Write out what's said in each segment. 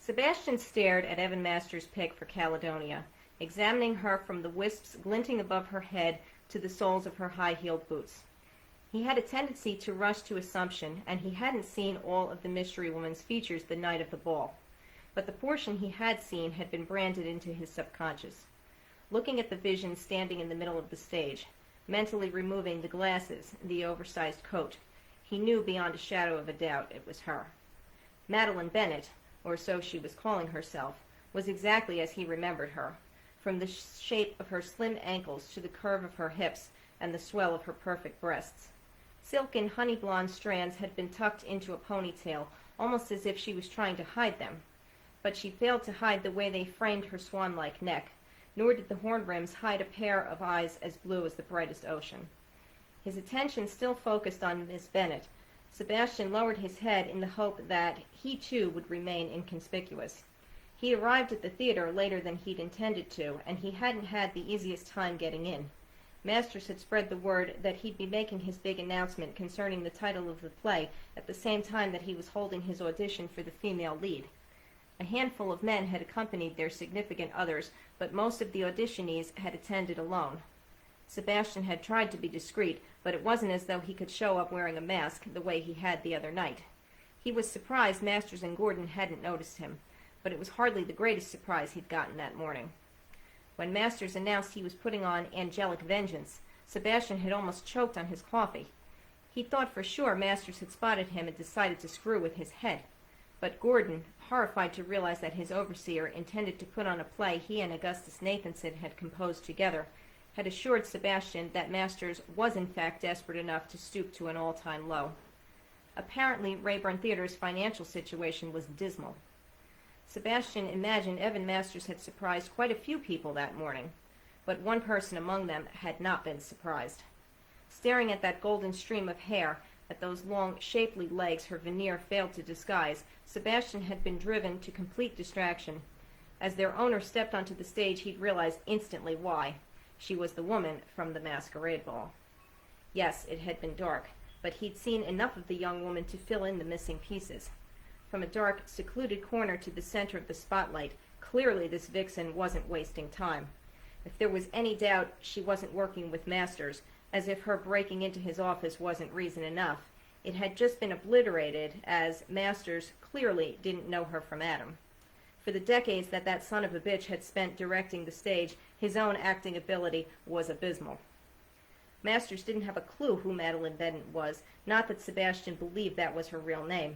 Sebastian stared at Evan Masters' pick for Caledonia, examining her from the wisps glinting above her head to the soles of her high-heeled boots. He had a tendency to rush to assumption, and he hadn't seen all of the mystery woman's features the night of the ball. But the portion he had seen had been branded into his subconscious. Looking at the vision standing in the middle of the stage, mentally removing the glasses, the oversized coat, he knew beyond a shadow of a doubt it was her. Madeline Bennett, or so she was calling herself, was exactly as he remembered her, from the shape of her slim ankles to the curve of her hips and the swell of her perfect breasts. Silken honey blonde strands had been tucked into a ponytail, almost as if she was trying to hide them. But she failed to hide the way they framed her swan-like neck, nor did the horn rims hide a pair of eyes as blue as the brightest ocean. His attention still focused on Miss Bennett. Sebastian lowered his head in the hope that he too would remain inconspicuous. He arrived at the theater later than he'd intended to, and he hadn't had the easiest time getting in. Masters had spread the word that he'd be making his big announcement concerning the title of the play at the same time that he was holding his audition for the female lead. A handful of men had accompanied their significant others, but most of the auditionees had attended alone. Sebastian had tried to be discreet, but it wasn't as though he could show up wearing a mask the way he had the other night. He was surprised Masters and Gordon hadn't noticed him, but it was hardly the greatest surprise he'd gotten that morning. When Masters announced he was putting on Angelic Vengeance, Sebastian had almost choked on his coffee. He thought for sure Masters had spotted him and decided to screw with his head. But Gordon, horrified to realize that his overseer intended to put on a play he and Augustus Nathanson had composed together, had assured Sebastian that Masters was in fact desperate enough to stoop to an all-time low. Apparently, Rayburn Theater's financial situation was dismal. Sebastian imagined Evan Masters had surprised quite a few people that morning, but one person among them had not been surprised. Staring at that golden stream of hair, at those long, shapely legs her veneer failed to disguise, Sebastian had been driven to complete distraction. As their owner stepped onto the stage, he'd realized instantly why. She was the woman from the masquerade ball. Yes, it had been dark, but he'd seen enough of the young woman to fill in the missing pieces. From a dark, secluded corner to the center of the spotlight, clearly this vixen wasn't wasting time. If there was any doubt she wasn't working with Masters, as if her breaking into his office wasn't reason enough, it had just been obliterated, as Masters clearly didn't know her from Adam. For the decades that son of a bitch had spent directing the stage, his own acting ability was abysmal. Masters didn't have a clue who Madeline Bennett was, not that Sebastian believed that was her real name.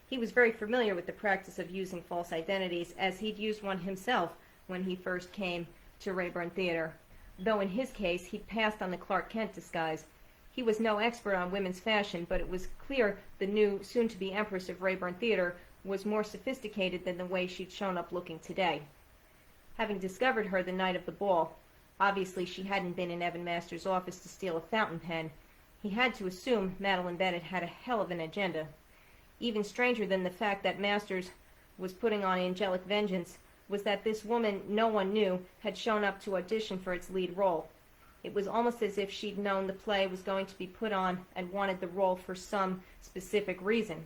He was very familiar with the practice of using false identities, as he'd used one himself when he first came to Rayburn Theater, though in his case he'd passed on the Clark Kent disguise. He was no expert on women's fashion, but it was clear the new, soon-to-be Empress of Rayburn Theater was more sophisticated than the way she'd shown up looking today. Having discovered her the night of the ball, obviously she hadn't been in Evan Masters' office to steal a fountain pen, he had to assume Madeline Bennett had a hell of an agenda. Even stranger than the fact that Masters was putting on Angelic Vengeance was that this woman no one knew had shown up to audition for its lead role. It was almost as if she'd known the play was going to be put on and wanted the role for some specific reason.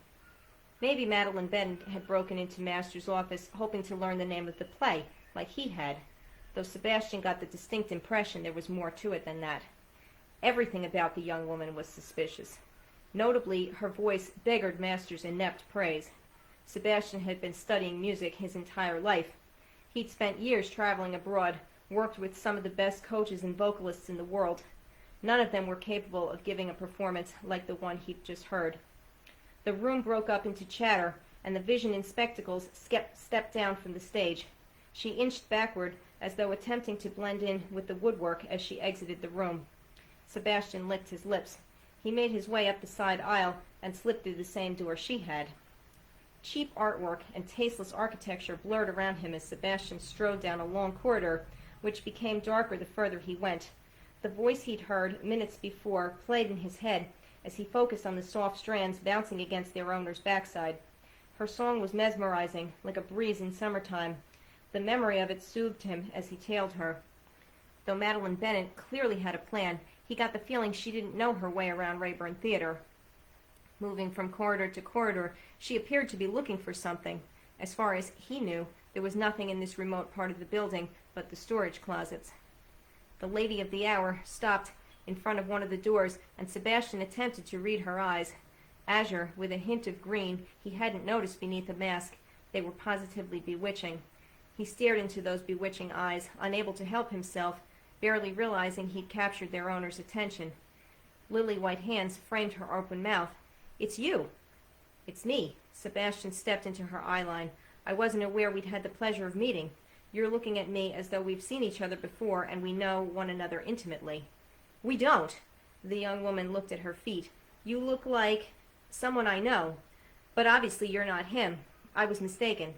Maybe Madeline Bennett had broken into Masters' office hoping to learn the name of the play, like he had, though Sebastian got the distinct impression there was more to it than that. Everything about the young woman was suspicious. Notably, her voice beggared Masters' inept praise. Sebastian had been studying music his entire life. He'd spent years traveling abroad, worked with some of the best coaches and vocalists in the world. None of them were capable of giving a performance like the one he'd just heard. The room broke up into chatter, and the vision in spectacles stepped down from the stage. She inched backward, as though attempting to blend in with the woodwork as she exited the room. Sebastian licked his lips. He made his way up the side aisle and slipped through the same door she had. Cheap artwork and tasteless architecture blurred around him as Sebastian strode down a long corridor, which became darker the further he went. The voice he'd heard minutes before played in his head as he focused on the soft strands bouncing against their owner's backside. Her song was mesmerizing, like a breeze in summertime. The memory of it soothed him as he tailed her. Though Madeline Bennett clearly had a plan, he got the feeling she didn't know her way around Rayburn Theater. Moving from corridor to corridor, she appeared to be looking for something. As far as he knew, there was nothing in this remote part of the building but the storage closets. The lady of the hour stopped in front of one of the doors, and Sebastian attempted to read her eyes. Azure, with a hint of green he hadn't noticed beneath the mask. They were positively bewitching. He stared into those bewitching eyes, unable to help himself, barely realizing he'd captured their owner's attention. Lily-white hands framed her open mouth. "It's you." "It's me." Sebastian stepped into her eyeline. "I wasn't aware we'd had the pleasure of meeting. You're looking at me as though we've seen each other before and we know one another intimately." "We don't." The young woman looked at her feet. "You look like someone I know. But obviously you're not him. I was mistaken."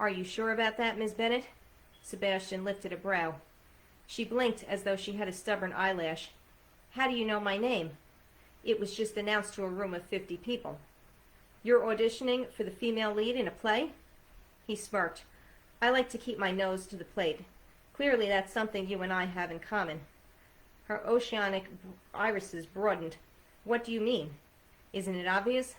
"Are you sure about that, Miss Bennet?" Sebastian lifted a brow. She blinked as though she had a stubborn eyelash. "How do you know my name?" "It was just announced to a room of 50 people." "You're auditioning for the female lead in a play?" He smirked. "I like to keep my nose to the plate. Clearly that's something you and I have in common." Her oceanic irises broadened. "What do you mean? Isn't it obvious?"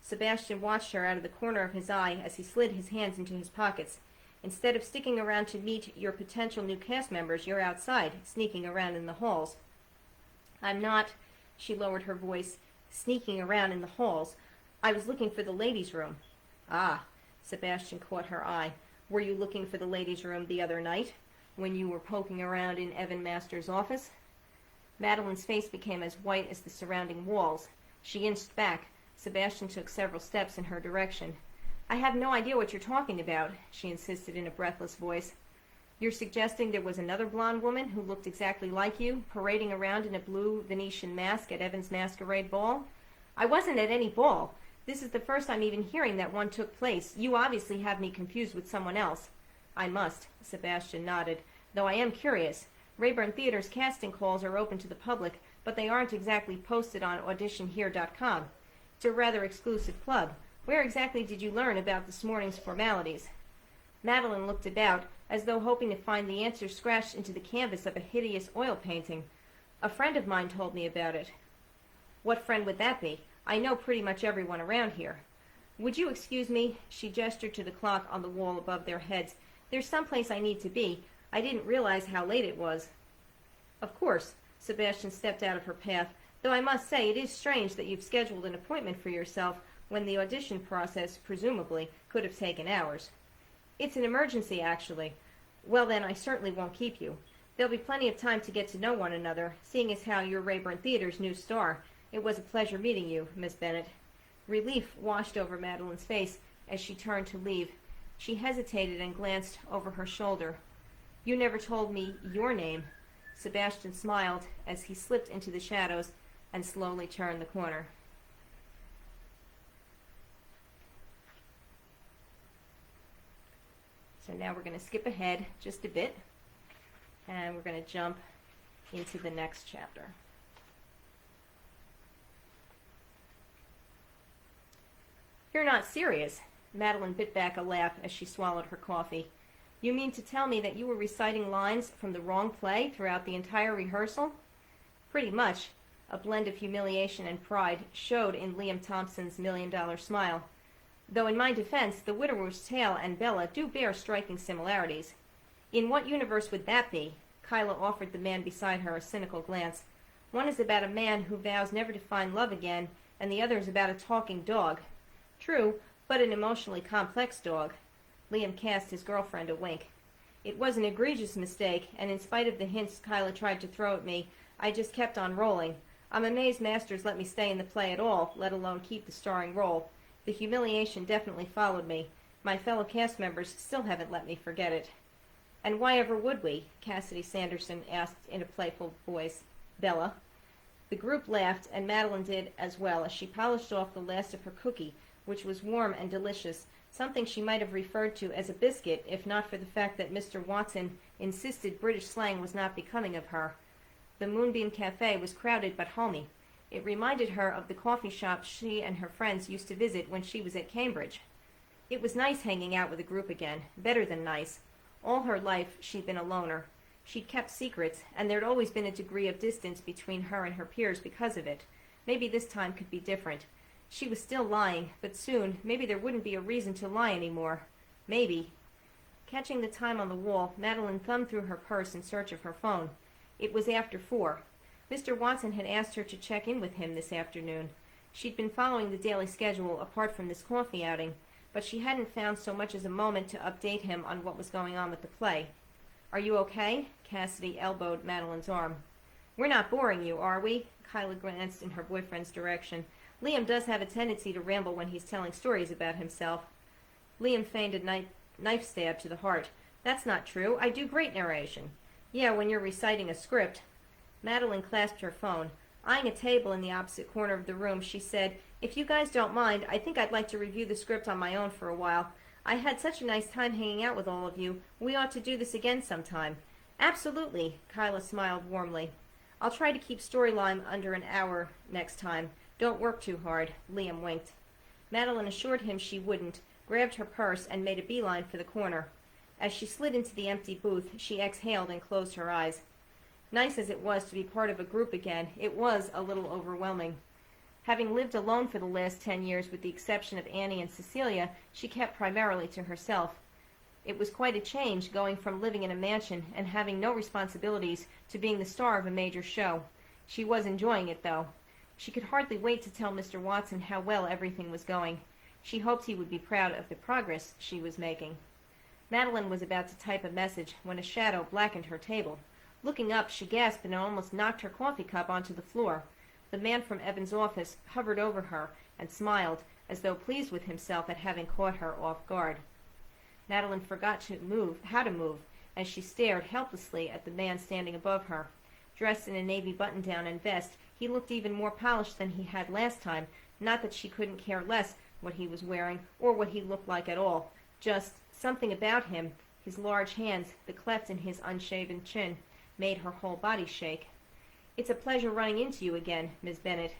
Sebastian watched her out of the corner of his eye as he slid his hands into his pockets. "Instead of sticking around to meet your potential new cast members, you're outside, sneaking around in the halls." "I'm not," she lowered her voice, "sneaking around in the halls. I was looking for the ladies' room." "Ah," Sebastian caught her eye. "Were you looking for the ladies' room the other night, when you were poking around in Evan Masters' office?" Madeline's face became as white as the surrounding walls. She inched back. Sebastian took several steps in her direction. "I have no idea what you're talking about," she insisted in a breathless voice. "You're suggesting there was another blonde woman who looked exactly like you, parading around in a blue Venetian mask at Evan's masquerade ball?" "I wasn't at any ball. This is the first I'm even hearing that one took place. You obviously have me confused with someone else." "I must," Sebastian nodded, "though I am curious. Rayburn Theater's casting calls are open to the public, but they aren't exactly posted on auditionhere.com. It's a rather exclusive club. Where exactly did you learn about this morning's formalities?" Madeline looked about, as though hoping to find the answer scratched into the canvas of a hideous oil painting. "A friend of mine told me about it." "What friend would that be? I know pretty much everyone around here." "Would you excuse me?" She gestured to the clock on the wall above their heads. "There's someplace I need to be. I didn't realize how late it was." "Of course." Sebastian stepped out of her path, "though I must say it is strange that you've scheduled an appointment for yourself when the audition process, presumably, could have taken hours." "It's an emergency, actually." "Well then, I certainly won't keep you. There'll be plenty of time to get to know one another, seeing as how you're Rayburn Theater's new star. It was a pleasure meeting you, Miss Bennet." Relief washed over Madeline's face as she turned to leave. She hesitated and glanced over her shoulder. "You never told me your name." Sebastian smiled as he slipped into the shadows and slowly turned the corner. So now we're going to skip ahead just a bit, and we're going to jump into the next chapter. "You're not serious." Madeline bit back a laugh as she swallowed her coffee. "You mean to tell me that you were reciting lines from the wrong play throughout the entire rehearsal?" "Pretty much." A blend of humiliation and pride showed in Liam Thompson's million-dollar smile. "Though in my defense, The Widower's Tale and Bella do bear striking similarities." "In what universe would that be?" Kyla offered the man beside her a cynical glance. "One is about a man who vows never to find love again, and the other is about a talking dog." "True, but an emotionally complex dog." Liam cast his girlfriend a wink. "It was an egregious mistake, and in spite of the hints Kyla tried to throw at me, I just kept on rolling. I'm amazed Masters let me stay in the play at all, let alone keep the starring role. The humiliation definitely followed me. My fellow cast members still haven't let me forget it." "And why ever would we?" Cassidy Sanderson asked in a playful voice. "Bella." The group laughed, and Madeline did as well as she polished off the last of her cookie, which was warm and delicious, something she might have referred to as a biscuit if not for the fact that Mr. Watson insisted British slang was not becoming of her. The Moonbeam Cafe was crowded but homey. It reminded her of the coffee shop she and her friends used to visit when she was at Cambridge. It was nice hanging out with a group again, better than nice. All her life she'd been a loner. She'd kept secrets, and there'd always been a degree of distance between her and her peers because of it. Maybe this time could be different. She was still lying, but soon maybe there wouldn't be a reason to lie anymore. Maybe. Catching the time on the wall, Madeline thumbed through her purse in search of her phone. It was after 4. Mr. Watson had asked her to check in with him this afternoon. She'd been following the daily schedule apart from this coffee outing, but she hadn't found so much as a moment to update him on what was going on with the play. "Are you okay?" Cassidy elbowed Madeline's arm. "We're not boring you, are we?" Kyla glanced in her boyfriend's direction. "Liam does have a tendency to ramble when he's telling stories about himself." Liam feigned a knife stab to the heart. "That's not true. I do great narration." "Yeah, when you're reciting a script." Madeline clasped her phone. Eyeing a table in the opposite corner of the room, she said, "If you guys don't mind, I think I'd like to review the script on my own for a while. I had such a nice time hanging out with all of you. We ought to do this again sometime." "Absolutely," Kyla smiled warmly. "I'll try to keep storyline under an hour next time. Don't work too hard." Liam winked. Madeline assured him she wouldn't, grabbed her purse, and made a beeline for the corner. As she slid into the empty booth, she exhaled and closed her eyes. Nice as it was to be part of a group again, it was a little overwhelming. Having lived alone for the last 10 years with the exception of Annie and Cecilia, she kept primarily to herself. It was quite a change going from living in a mansion and having no responsibilities to being the star of a major show. She was enjoying it, though. She could hardly wait to tell Mr. Watson how well everything was going. She hoped he would be proud of the progress she was making. Madeline was about to type a message when a shadow blackened her table. Looking up, she gasped and almost knocked her coffee cup onto the floor. The man from Evan's office hovered over her and smiled, as though pleased with himself at having caught her off guard. Madeline forgot how to move, as she stared helplessly at the man standing above her. Dressed in a navy button-down and vest, he looked even more polished than he had last time, not that she couldn't care less what he was wearing or what he looked like at all. Just something about him, his large hands, the cleft in his unshaven chin, made her whole body shake. "It's a pleasure running into you again, Miss Bennet."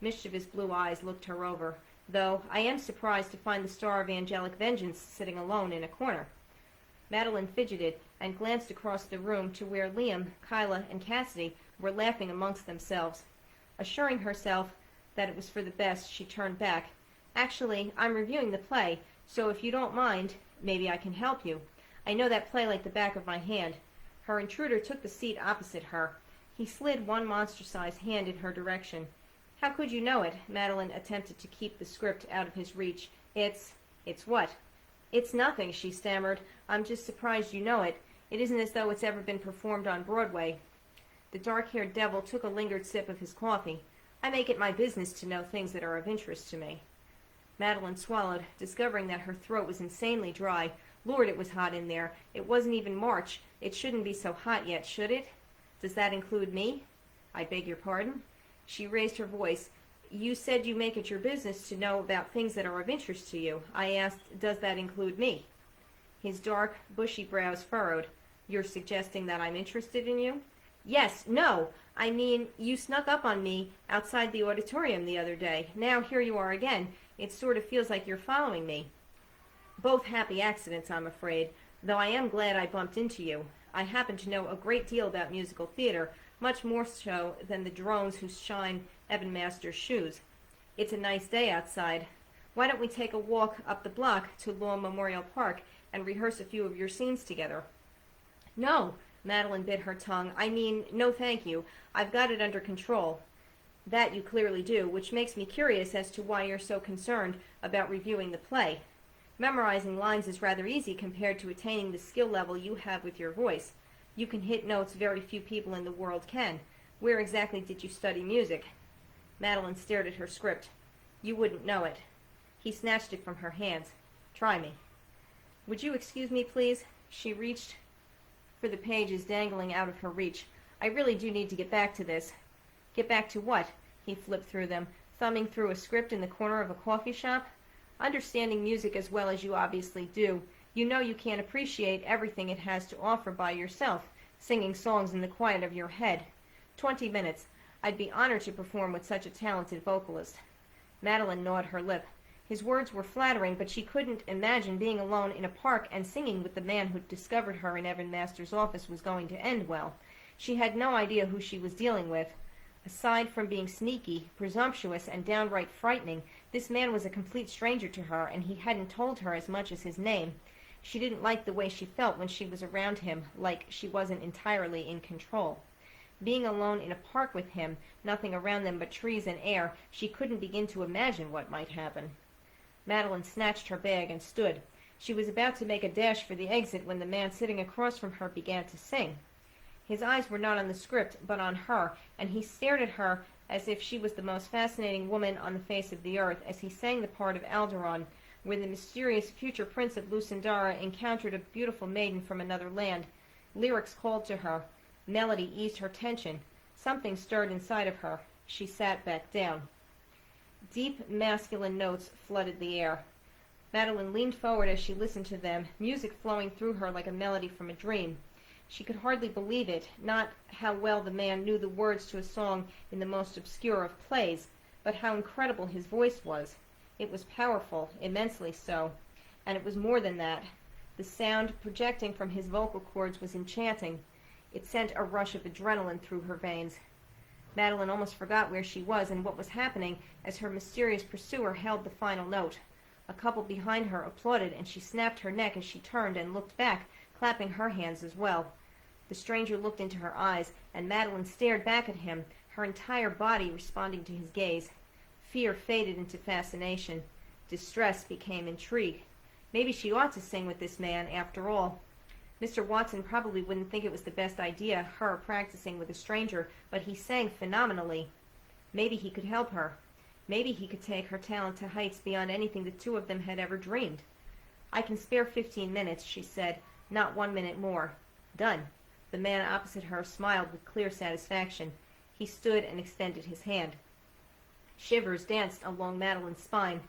Mischievous blue eyes looked her over, though I am surprised to find the star of angelic vengeance sitting alone in a corner. Madeline fidgeted and glanced across the room to where Liam, Kyla, and Cassidy were laughing amongst themselves. Assuring herself that it was for the best, she turned back. "Actually, I'm reviewing the play, so if you don't mind, maybe I can help you. I know that play like the back of my hand." Her intruder took the seat opposite her. He slid one monster-sized hand in her direction. "How could you know it?" Madeline attempted to keep the script out of his reach. It's what?" "It's nothing," she stammered. "I'm just surprised you know it. It isn't as though it's ever been performed on Broadway." The dark-haired devil took a lingered sip of his coffee. "I make it my business to know things that are of interest to me." Madeline swallowed, discovering that her throat was insanely dry. Lord, it was hot in there. It wasn't even March. It shouldn't be so hot yet, should it? "Does that include me?" "I beg your pardon?" She raised her voice. "You said you make it your business to know about things that are of interest to you. I asked, does that include me?" His dark, bushy brows furrowed. "You're suggesting that I'm interested in you?" "Yes, no. I mean, you snuck up on me outside the auditorium the other day. Now here you are again. It sort of feels like you're following me." "Both happy accidents, I'm afraid, though I am glad I bumped into you. I happen to know a great deal about musical theater, much more so than the drones who shine Evan Masters' shoes. It's a nice day outside. Why don't we take a walk up the block to Law Memorial Park and rehearse a few of your scenes together?" "No," Madeline bit her tongue. "I mean, no thank you. I've got it under control." "That you clearly do, which makes me curious as to why you're so concerned about reviewing the play. Memorizing lines is rather easy compared to attaining the skill level you have with your voice. You can hit notes very few people in the world can. Where exactly did you study music?" Madeline stared at her script. "You wouldn't know it." He snatched it from her hands. "Try me." "Would you excuse me, please?" She reached for the pages dangling out of her reach. "I really do need to get back to this." "Get back to what?" He flipped through them, thumbing through a script in the corner of a coffee shop. "Understanding music as well as you obviously do, you know you can't appreciate everything it has to offer by yourself, singing songs in the quiet of your head. 20 minutes. I'd be honored to perform with such a talented vocalist." Madeline gnawed her lip. His words were flattering, but she couldn't imagine being alone in a park and singing with the man who'd discovered her in Evan Masters' office was going to end well. She had no idea who she was dealing with. Aside from being sneaky, presumptuous, and downright frightening, this man was a complete stranger to her, and he hadn't told her as much as his name. She didn't like the way she felt when she was around him, like she wasn't entirely in control. Being alone in a park with him, nothing around them but trees and air, she couldn't begin to imagine what might happen. Madeline snatched her bag and stood. She was about to make a dash for the exit when the man sitting across from her began to sing. His eyes were not on the script, but on her, and he stared at her as if she was the most fascinating woman on the face of the earth as he sang the part of Alderon, where the mysterious future prince of Lusandara encountered a beautiful maiden from another land. Lyrics called to her. Melody eased her tension. Something stirred inside of her. She sat back down. Deep, masculine notes flooded the air. Madeline leaned forward as she listened to them, music flowing through her like a melody from a dream. She could hardly believe it, not how well the man knew the words to a song in the most obscure of plays, but how incredible his voice was. It was powerful, immensely so, and it was more than that. The sound projecting from his vocal cords was enchanting. It sent a rush of adrenaline through her veins. Madeline almost forgot where she was and what was happening as her mysterious pursuer held the final note. A couple behind her applauded, and she snapped her neck as she turned and looked back, clapping her hands as well. The stranger looked into her eyes, and Madeline stared back at him, her entire body responding to his gaze. Fear faded into fascination. Distress became intrigue. Maybe she ought to sing with this man, after all. Mr. Watson probably wouldn't think it was the best idea, her practicing with a stranger, but he sang phenomenally. Maybe he could help her. Maybe he could take her talent to heights beyond anything the two of them had ever dreamed. "I can spare 15 minutes, she said, "not 1 minute more." "Done." The man opposite her smiled with clear satisfaction. He stood and extended his hand. Shivers danced along Madeline's spine.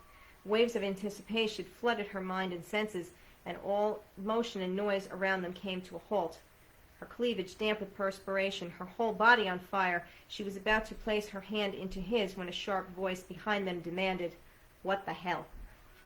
Waves of anticipation flooded her mind and senses, and all motion and noise around them came to a halt. Her cleavage damp with perspiration, her whole body on fire, she was about to place her hand into his when a sharp voice behind them demanded, "What the hell?"